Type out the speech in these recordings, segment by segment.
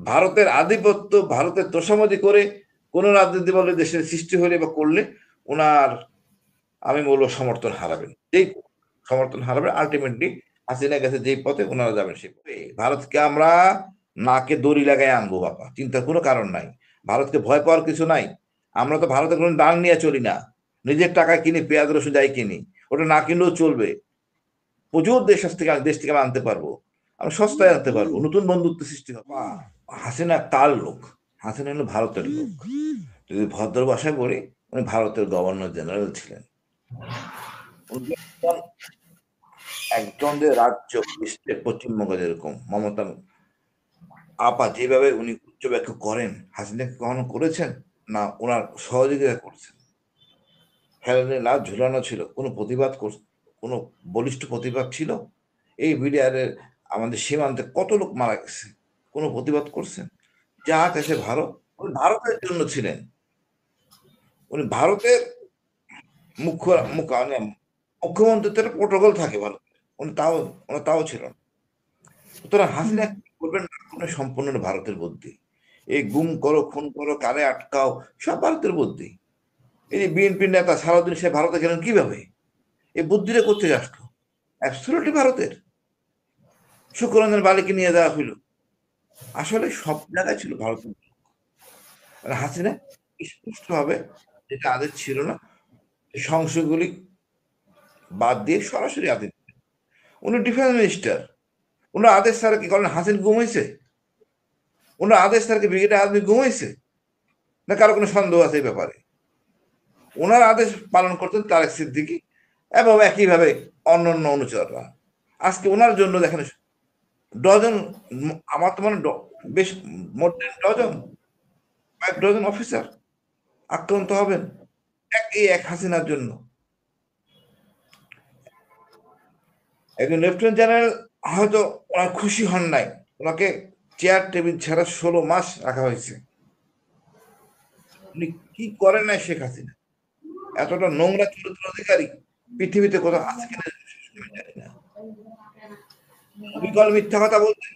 ভারতের আধিপত্য, ভারতের তোষামোদি করে কোন রাজনীতি বলে দেশের সৃষ্টি হলে বা করলে ওনার আমি বলবো সমর্থন হারাবেন। যেই সমর্থন হারাবেন আলটিমেটলি হাসিনা গেছে যেই পথে ওনারা যাবেন সেই পথে। ভারতকে আমরা নাকে দড়ি লাগাই আনবো বাবা, চিন্তার কোনো কারণ নাই। ভারতকে ভয় পাওয়ার কিছু নাই। আমরা তো ভারতের কোনো দান নিয়ে চলি না, নিজের টাকায় কিনি, পেঁয়াজ রসুন যাই কিনি, ওটা না কিনলেও চলবে। প্রচুর দেশ থেকে আমরা আনতে পারবো, আমরা সস্তায় আনতে পারবো, নতুন বন্ধুত্ব সৃষ্টি হবে। হাসিনা কার লোক? হাসিনা হলো ভারতের লোক। যদি ভদ্র ভাষায় বলি, উনি ভারতের গভর্নর জেনারেল ছিলেন। একজন যে রাজ্য পশ্চিমবঙ্গ যেরকম মমতা আপা যেভাবে উনি উচ্চ ব্যাখ্যা করেন, হাসিনা কখনো করেছেন? না, ওনার সহযোগিতা করছেন। হেলেনে লাভ ঝুলানো ছিল, কোনো প্রতিবাদ কোনো বলিষ্ঠ প্রতিবাদ ছিল? এই বিডিআরের আমাদের সীমান্তে কত লোক মারা গেছে, কোনো প্রতিবাদ করছেন? যা দেশে ভারত, উনি ভারতের জন্য ছিলেন। উনি ভারতের মুখ্যমন্ত্রীদের প্রোটোকল থাকে ভারত, উনি তাও ছিল না। সুতরাং হাসিনা কি করবেন না সম্পূর্ণ ভারতের বুদ্ধি। এই গুম করো, খুন করো, কারে আটকাও, সব ভারতের বুদ্ধি। এই যে বিএনপি নেতা সারাদিন সে ভারতে গেলেন কিভাবে? এই বুদ্ধিটা করতে আসলো অ্যাবসলিউটলি ভারতের। শুক্ররঞ্জন বালিকে নিয়ে যাওয়া হইল, আসলে সব জায়গায় ছিল ভারতের। মানে হাসিনা স্পষ্ট ভাবে, যেটা আদেশ ছিল না, সংশয়গুলি বাদ দিয়ে সরাসরি আদেশ। উনি ডিফেন্স মিনিস্টার, ওনার আদেশ ছাড়া কি করেন? হাসিন গুম হয়েছে? ওনার আদেশ ছাড়া কি ব্রিগেডিয়ার আর্মি গুম হয়েছে? না কারো কোনো সন্দেহ আছে এই ব্যাপারে? ওনার আদেশ পালন করতেন তারেক সিদ্দিকী এবং একইভাবে অন্যান্য অনুচররা। আজকে ওনার জন্য দেখেন ডজন, আমার তো মানে বেশ মোট ডজন, কয়েক ডজন অফিসার আক্রান্ত হবেন এক হাসিনার জন্য। একজন লেফটেন্যান্ট জেনারেল হয়তো ওনার খুশি হন নাই, ওনাকে চেয়ার টেবিল ছাড়া 16 মাস রাখা হয়েছে। উনি কি করেন নাই শেখ হাসিনা? এতটা নোংরা চরিত্র অধিকারী পৃথিবীতে কোথাও আছে কিনা জানি না। অবিকল মিথ্যা কথা বলতেন,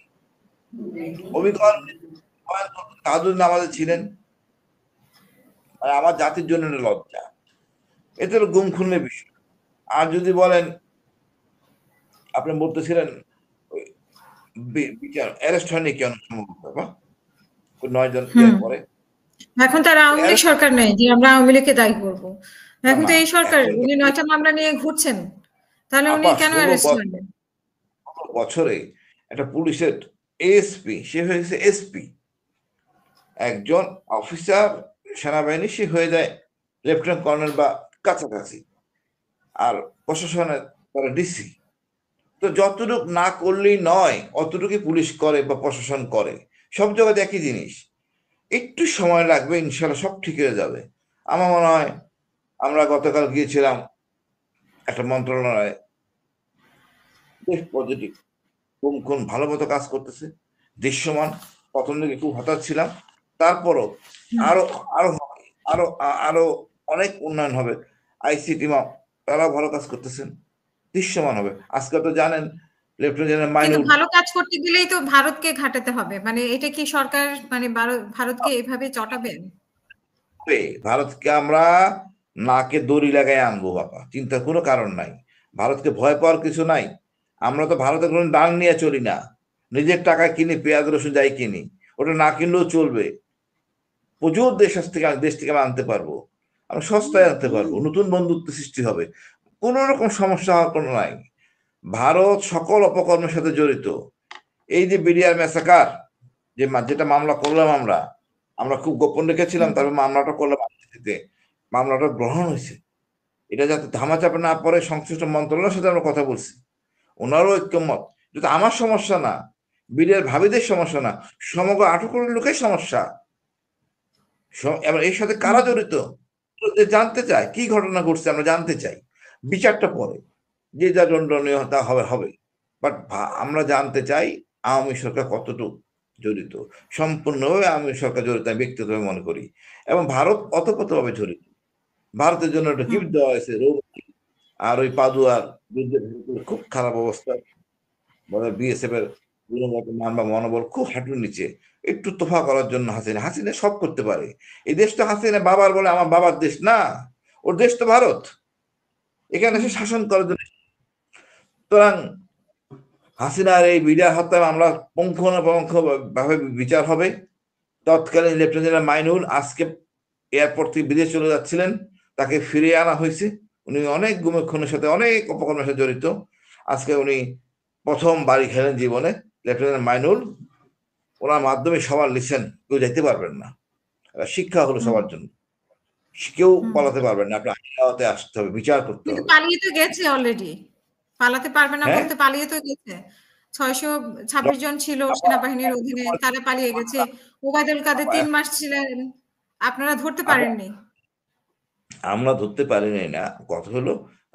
অবিকল তাহাজুদ নামাজে ছিলেন। আমার জাতির জন্য লজ্জা, এতে গুম খুনের বিষয়। আর যদি বলেন আপনি বলতেছিলেন বিচার অ্যারেস্ট হয়নি কেন, সম্ভবত 9 জন পরে। এখন তার আওয়ামী লীগ সরকার নেই যে আমরা আওয়ামী লীগকে দায়ী করবো। এখন তো এই সরকার, উনি 9টা মামলা নিয়ে ঘুরছেন, তাহলে উনি কেন অ্যারেস্ট হলেন? বছরে একটা পুলিশের এএসপি, সে হয়েছে এসপি। একজন অফিসার সেনাবাহিনী, সে হয়ে যায় লেফটেন্যান্ট কর্নেল বা কাছাকাছি, আর প্রশাসনের তারা ডিসি। তো যতটুকু না করলেই নয়, অতটুকু পুলিশ করে বা প্রশাসন করে, সব জায়গাতে একই জিনিস। একটু সময় লাগবে, ইনশাল্লাহ সব ঠিক হয়ে যাবে। আমার মনে হয়, আমরা গতকাল গিয়েছিলাম একটা মন্ত্রণালয়ে, বেশ পজিটিভ, খুব ভালো মতো কাজ করতেছে, দৃশ্যমান। প্রথম দিকে খুব হতাশ ছিলাম, তারপরও আরো আরো আরো আরো অনেক উন্নয়ন হবে। আইসিটি তারাও ভালো কাজ করতেছেন, দৃশ্যমান হবে। আজকে তো জানেন ভালো কাজ করতে গেলেই তো ভারতকে ঘাটাতে হবে, মানে এটা কি সরকার মানে ভারতকে এভাবে চটাবেন? ভারতকে আমরা নাকে দড়ি লাগাই আনবো বাবা, চিন্তার কোনো কারণ নাই। ভারতকে ভয় পাওয়ার কিছু নাই। আমরা তো ভারতের কোনো দান নিয়ে চলি না, নিজের টাকায় কিনি, পেঁয়াজ রসুন যাই কিনি, ওটা না কিনলেও চলবে। প্রচুর দেশ থেকে আমরা আনতে পারবো, আমরা সস্তায় আনতে পারবো, নতুন বন্ধুত্ব সৃষ্টি হবে, কোন রকম সমস্যা হওয়ার কোনো নাই। ভারত সকল অপকর্মের সাথে জড়িত। এই যে বিডিআর ম্যাসাকার, যেটা মামলা করলাম আমরা খুব গোপন রেখেছিলাম, তারপর মামলাটা করলাম, মামলাটা গ্রহণ হয়েছে। এটা যাতে ধামাচাপা না পড়ে, সংশ্লিষ্ট মন্ত্রণালয়ের সাথে আমরা কথা বলছি, ওনারও ঐক্যমত। যেটা আমার সমস্যা না, বিডিআর ভাবিদের সমস্যা না, সমগ্র 18 কোটি লোকের সমস্যা। এবার এর সাথে কারা জড়িত জানতে চায়, কি ঘটনা ঘটছে আমরা জানতে চাই। বিচারটা পরে যে যা দণ্ডনীয় তা হবে, বাট আমরা জানতে চাই আওয়ামী সরকার কতটুকু জড়িত। সম্পূর্ণভাবে আওয়ামী সরকার জড়িত আমি ব্যক্তিগতভাবে মনে করি, এবং ভারত অতপ্রতভাবে জড়িত। ভারতের জন্য একটা গিফট দেওয়া হয়েছে, আর ওই পাদুয়ার খুব খারাপ অবস্থা, বিএসএফ এর মান বা মনোবল খুব হাঁটুর নিচে, একটু তোফা করার জন্য হাসিনা সব করতে পারে। এই দেশ তো হাসিনা বাবার বলে আমার বাবার দেশ না, ওর দেশ তো ভারত, এখানে এসে শাসন করার জন্য। সুতরাং হাসিনার এই বিডিআর হত্যা মামলা পুঙ্খানুপুঙ্খ ভাবে বিচার হবে। তৎকালীন লেফটেন্যান্ট জেনারেল মাইনুল আজকে এয়ারপোর্ট থেকে বিদেশ চলে যাচ্ছিলেন, তাকে ফিরিয়ে আনা হয়েছে। উনি অনেক গুম খুনের সাথে, অনেক অপকর্মের সাথে জড়িত। আজকে উনি প্রথম বাড়ি খেলেন জীবনে, লেফটেন্যান্ট মাইনুল। ওনার মাধ্যমে সবার লিখছেন, কেউ যেতে পারবেন না, শিক্ষা হলো সবার জন্য। কেউ পালাতে পারবেন না, আপনার আইনাতে আসতে হবে, বিচার করতে হবে। পালিয়ে তো গেছে অলরেডি, পালাতে পারবে না বলতে পালিয়ে তো গেছে। 626 জন ছিল সেনাবাহিনীর অধীনে, তারা পালিয়ে গেছে। ওবায়দুল কাদের 3 মাস ছিলেন, আপনারা ধরতে পারেননি। আমরা ধরতে পারিনি না, কথা হলো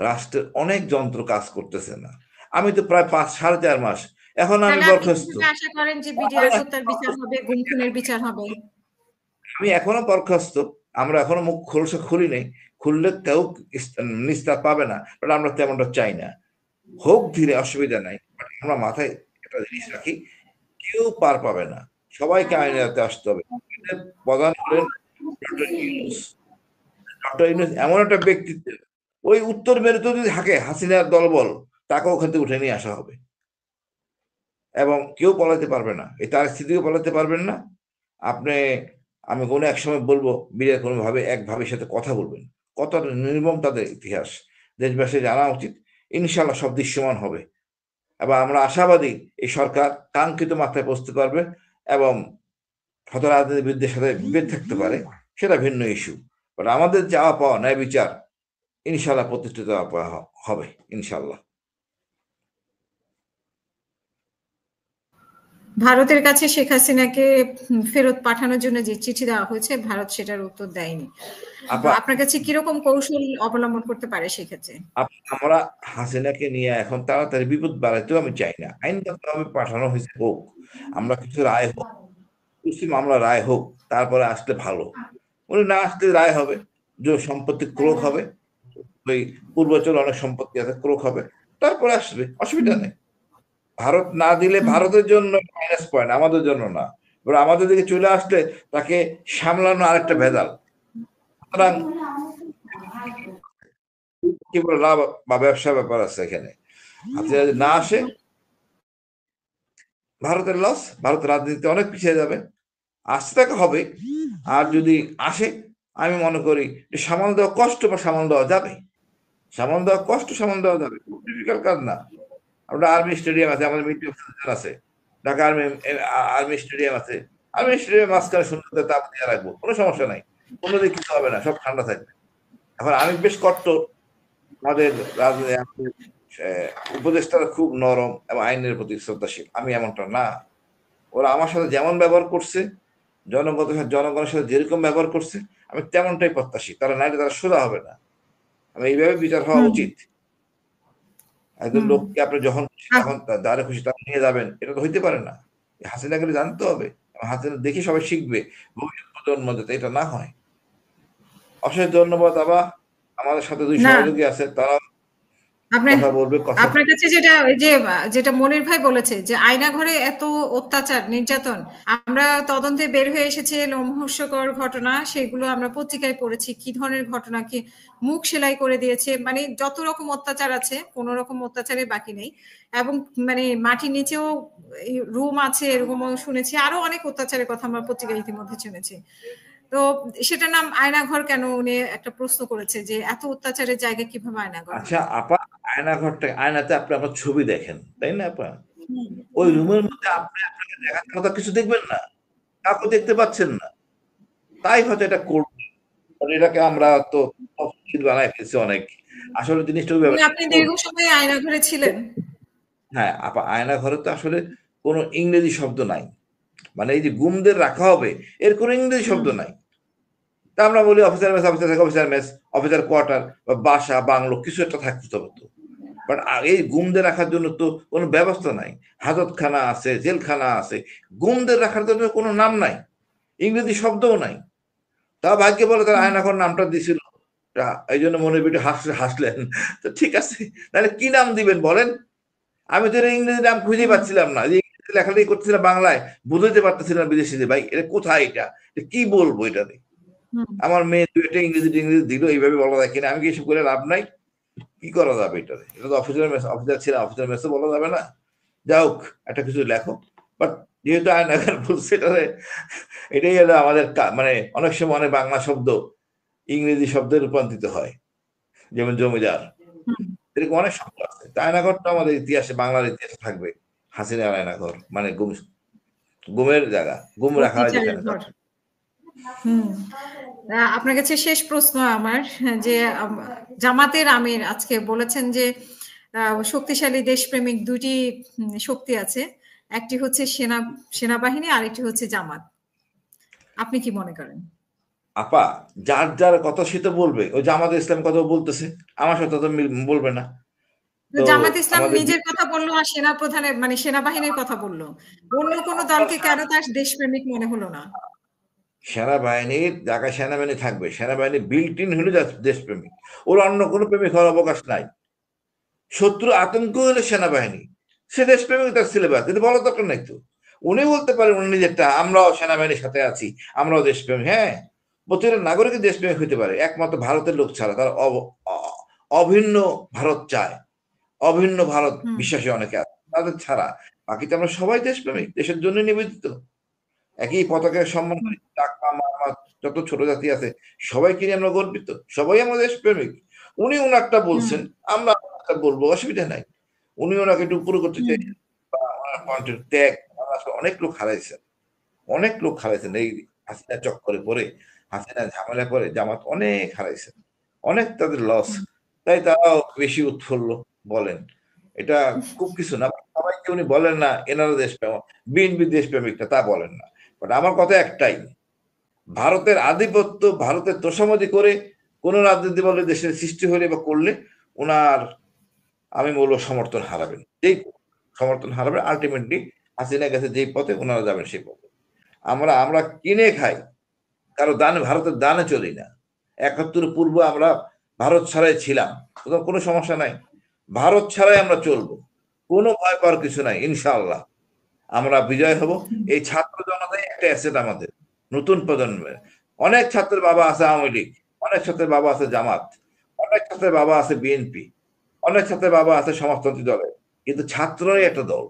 রাষ্ট্রের অনেক যন্ত্র কাজ করতেছে না। আমি তো প্রায় 4.5 মাস এখন আমি বরখাস্ত। আশা করেন যে বিডিআর হত্যার বিচার হবে, গুম খুনের বিচার হবে। আমি এখনো বরখাস্ত, আমরা এখনো মুখ খুলি নেই। খুললে কেউ নিস্তার পাবে না, বাট আমরা তেমনটা চাই না। হোক ধীরে, অসুবিধা নাই, আমরা মাথায় একটা জিনিস রাখি, কেউ পার পাবে না, সবাইকে আইনের হাতে আসতে হবে। প্রধান হলেন ডক্টর ইউনূস। ডক্টর ইউনূস এমন একটা ব্যক্তিত্ব, ওই উত্তর মেরুতে যদি থাকে হাসিনার দলবল, তাকে ওখান থেকে উঠে নিয়ে আসা হবে, এবং কেউ পলাতে পারবে না, এই তার স্থিতিও পলাতে পারবেন না আপনি। আমি কোনো এক সময় বলবো বিডিআর কোনোভাবে একভাবের সাথে কথা বলবেন, কত নির্মম তাদের ইতিহাস দেশবাসী জানা উচিত। ইনশাল্লাহ সব দৃশ্যমান হবে, এবং আমরা আশাবাদী এই সরকার কাঙ্ক্ষিত মাত্রায় পৌঁছতে পারবে, এবং হত রাজনীতির বিরুদ্ধে সাথে বিভেদ থাকতে পারে, সেটা ভিন্ন ইস্যু। বাট আমাদের যাওয়া পাওয়া ন্যায় বিচার ইনশাল্লাহ প্রতিষ্ঠিত হবে ইনশাল্লাহ। ভারতের কাছে শেখ হাসিনাকে ফেরত পাঠানোর জন্য যে চিঠি দেওয়া হয়েছে, ভারত সেটার উত্তর দেয়নি। আপনার কাছে কিরকম কৌশল অবলম্বন করতে পারে সেক্ষেত্রে? আমরা হাসিনাকে নিয়ে এখন তাড়াতাড়ি বিপদ বাড়াইতেও আমি চাই না। আইনগতভাবে পাঠানো হয়েছে, হোক, আমরা কিছু রায় হোক, মামলা রায় হোক, তারপরে আসলে ভালো। উনি না আসলে রায় হবে, যে সম্পত্তি ক্রোক হবে, ওই পূর্বাচল অনেক সম্পত্তি আছে, ক্রোক হবে, তারপরে আসবে, অসুবিধা নেই। ভারত না দিলে ভারতের জন্য মাইনাস পয়েন্ট, আমাদের জন্য না। এবার আমাদের দিকে চলে আসলে তাকে সামলানো আরেকটা ভেজাল। সুতরাং কি বলে লাভ বা ব্যবসা ব্যাপার আছে এখানে। আপনি যদি না আসে, ভারতের লস, ভারতের রাজনীতিতে অনেক পিছিয়ে যাবে। আসতে তাকে হবে, আর যদি আসে আমি মনে করি যে সামাল দেওয়া কষ্ট বা সামাল দেওয়া যাবে, সামাল দেওয়া কষ্ট, সামাল দেওয়া যাবে, খুব ডিফিকাল্ট কাজ না। আমরা আর্মি স্টেডিয়াম আছে, আমাদের মিলিটারি আছে, ঢাকা আর্মি স্টেডিয়াম আছে, আর্মি স্টেডিয়াম মাঝখানে সুন্দর তাপ দিয়ে রাখবো, কোনো সমস্যা নাই, কোনো দিকে কিছু হবে না, সব ঠান্ডা থাকবে। এখন আমি বেশ কট্টর, আমাদের উপদেষ্টারা খুব নরম এবং আইনের প্রতি শ্রদ্ধাশীল, আমি এমনটা না। ওরা আমার সাথে যেমন ব্যবহার করছে, জনগণের সাথে যেরকম ব্যবহার করছে, আমি তেমনটাই প্রত্যাশী। তারা নাইলে তারা সোজা হবে না, আমি এইভাবে বিচার হওয়া উচিত। একজন লোককে আপনি যখন যারা খুশি তারা নিয়ে যাবেন, এটা তো হইতে পারে না। হাসিনাকে জানতে হবে, হাসিনা দেখে সবাই শিখবে, ভবিষ্যৎ প্রজন্ম যাতে এটা না হয়। অশেষ ধন্যবাদ। আবার আমাদের সাথে 2 সহযোগী আছে, তারা আপনার কাছে যেটা মনির ভাই বলেছে যে আয়নাঘরে এত অত্যাচার নির্যাতন, আমরা তদন্তে বের হয়ে এসেছে লোমহর্ষকর ঘটনা, সেগুলো আমরা পত্রিকায় পড়েছি, কি ধরনের ঘটনা, কি মুখ সেলাই করে দিয়েছে, মানে যত রকম অত্যাচার আছে কোন রকম অত্যাচারে বাকি নেই। এবং মানে মাটির নিচেও রুম আছে, এরকমও শুনেছি, আরো অনেক অত্যাচারের কথা আমরা পত্রিকায় ইতিমধ্যে শুনেছি। তো সেটার নাম আয়নাঘর কেন, উনি একটা প্রশ্ন করেছে যে এত অত্যাচারের জায়গা কিভাবে আয়নাঘর। আচ্ছা আপা, আয়নাঘরটা, আয়নাতে আপনি আপনার ছবি দেখেন, তাই না আপা? ওই রুমের মধ্যে আপনি আপনাকে দেখার কথা কিছু দেখবেন না, কাউকে দেখতে পাচ্ছেন না, তাই হয়তো এটা করবে। এটাকে আমরা তো বানাই ফেলছি অনেক, আসলে জিনিসটা আপনি দীর্ঘ সময় আয়নাঘরে ছিলেন। হ্যাঁ আপা, আয়নাঘরে তো আসলে কোনো ইংরেজি শব্দ নাই, মানে এই যে গুমদের রাখা হবে এর কোনো ইংরেজি শব্দ নাই। তা আমরা বলি অফিসার মেস, অফিসার থাকে অফিসার মেস, অফিসার কোয়ার্টার বা বাসা বাংলো কিছু একটা থাকতে হতো। বাট এই গুমদের রাখার জন্য তো কোনো ব্যবস্থা নাই। হাজতখানা আছে, জেলখানা আছে, গুমদের রাখার জন্য কোনো নাম নাই, ইংরেজি শব্দও নাই। তা ভাগ্যে বলে তারা আয়নাঘর নামটা দিছিল, এই জন্য মনে একটু হাসলেন। তো ঠিক আছে, তাহলে কি নাম দিবেন বলেন? আমি তো ইংরেজি নাম খুঁজে পাচ্ছিলাম না, লেখালেখি করতেছি না বাংলায়, বুঝতে পারতেছি না বিদেশিদের, ভাই এটা কোথায়, এটা কি বলবো এটাতে। আমার মেয়ে দুইটা ইংরেজি দিল, এইভাবে বলা যায় কিনা, আমি কি এসব করে লাভ নাই, কি করা যাবে এটাতে? এটা তো অফিসার ছিল, অফিসার মেসে বলা যাবে না। যা হোক, একটা কিছু লেখো। বাট যেহেতু আয়নাঘর বলছে, এটাই হলো আমাদের মানে অনেক সময় অনেক বাংলা শব্দ ইংরেজি শব্দে রূপান্তরিত হয়, যেমন জমিদার, এরকম অনেক শব্দ আছে। আয়নাঘরটা আমাদের ইতিহাসে, বাংলার ইতিহাসে থাকবে। হাসিনার আয়নাঘর মানে গুমের জায়গা, গুম রাখা হয় যেখানে। আপনার কাছে শেষ প্রশ্ন আমার, যে জামাতের আমির আজকে বলেছেন যে শক্তিশালী দেশপ্রেমিক দুটি শক্তি আছে, একটি হচ্ছে সেনাবাহিনী, আরেকটি হচ্ছে জামাত। আপনি কি মনে করেন? আপা, যার যার কথা সে তো বলবে, ওই জামাত ইসলাম কথা বলতেছে, আমার সাথে তো বলবে না। জামাত ইসলাম নিজের কথা বললো, আর সেনা প্রধানের মানে সেনাবাহিনীর কথা বললো, অন্য কোন দলকে কেন তার দেশপ্রেমিক মনে হলো না? সেনাবাহিনীর জায়গায় সেনাবাহিনী থাকবে, সেনাবাহিনী বিল্ট ইন হলে দেশপ্রেমিক, ওর অন্য কোনো প্রেমিক হওয়ার অবকাশ নাই। শত্রু আতঙ্ক হলে সেনাবাহিনী, সে দেশপ্রেমিক, তার সিলেবাস, কিন্তু বলার দরকার নাই তো। উনি বলতে পারেন উনি নিজেরটা, আমরাও সেনাবাহিনীর সাথে আছি, আমরাও দেশপ্রেমিক। হ্যাঁ, প্রতিটা নাগরিকের দেশপ্রেমিক হইতে পারে, একমাত্র ভারতের লোক ছাড়া। তার অভিন্ন ভারত চায়, অভিন্ন ভারত বিশ্বাসী অনেকে আছে, তাদের ছাড়া বাকিতে আমরা সবাই দেশপ্রেমিক, দেশের জন্য নিবেদিত, একই পতাকার সম্মান করি। টাকা মামা যত ছোট জাতি আছে সবাইকে নিয়ে আমরা গর্বিত, সবাই আমরা দেশপ্রেমিক। উনি ওনারটা বলছেন, আমরা বলবো, অসুবিধা নাই। উনি ওনাকে একটু পুরো করতে চাইছেন, ত্যাগ, অনেক লোক হারাইছেন, অনেক লোক হারাইছেন এই হাসিনা চক্করে পড়ে, হাসিনা ঝামেলা করে জামাত অনেক হারাইছেন, অনেক তাদের লস। তাই তারাও বেশি উৎফুল্ল বলেন, এটা খুব কিছু না। সবাইকে উনি বলেন না এনারা দেশপ্রেমিক, বিএনপি দেশপ্রেমিক না, তা বলেন না। বাট আমার কথা একটাই, ভারতের আধিপত্য, ভারতের তোষামদি করে কোন রাজনীতি বলে দেশের সৃষ্টি হলে বা করলে ওনার, আমি বলবো, সমর্থন হারাবেন। যেই সমর্থন হারাবেন, আলটিমেটলি হাসিনা গেছে যেই পথে, ওনারা যাবেন সেই পথে। আমরা কিনে খাই, কারো দানে, ভারতের দানে চলি না। ৭১ পূর্ব আমরা ভারত ছাড়াই ছিলাম, কোনো সমস্যা নাই, ভারত ছাড়াই আমরা চলবো, কোনো ভয় পাওয়ার কিছু নাই। ইনশাআল্লাহ আমরা বিজয় হব। এই ছাত্র জনতাই একটা অ্যাসেট আমাদের, নতুন প্রজন্মের। অনেক ছাত্রের বাবা আছে আওয়ামী লীগ, অনেক ছাত্রের বাবা আছে জামাত, অনেক ছাত্রের বাবা আছে বিএনপি, অনেক ছাত্রের বাবা আছে সমাজতন্ত্রী দলে, কিন্তু ছাত্রই একটা দল।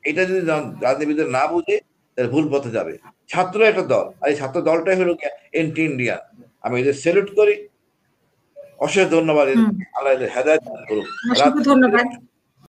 এটা যদি রাজনীতিবিদ না বুঝে, তাহলে ভুল পথে যাবে। ছাত্র একটা দল, আর এই ছাত্র দলটাই হলো এন্টি ইন্ডিয়া। আমি এদের স্যালুট করি, অশেষ ধন্যবাদ, আল্লাহ এদের হেদায়েত করুক। ধন্যবাদ।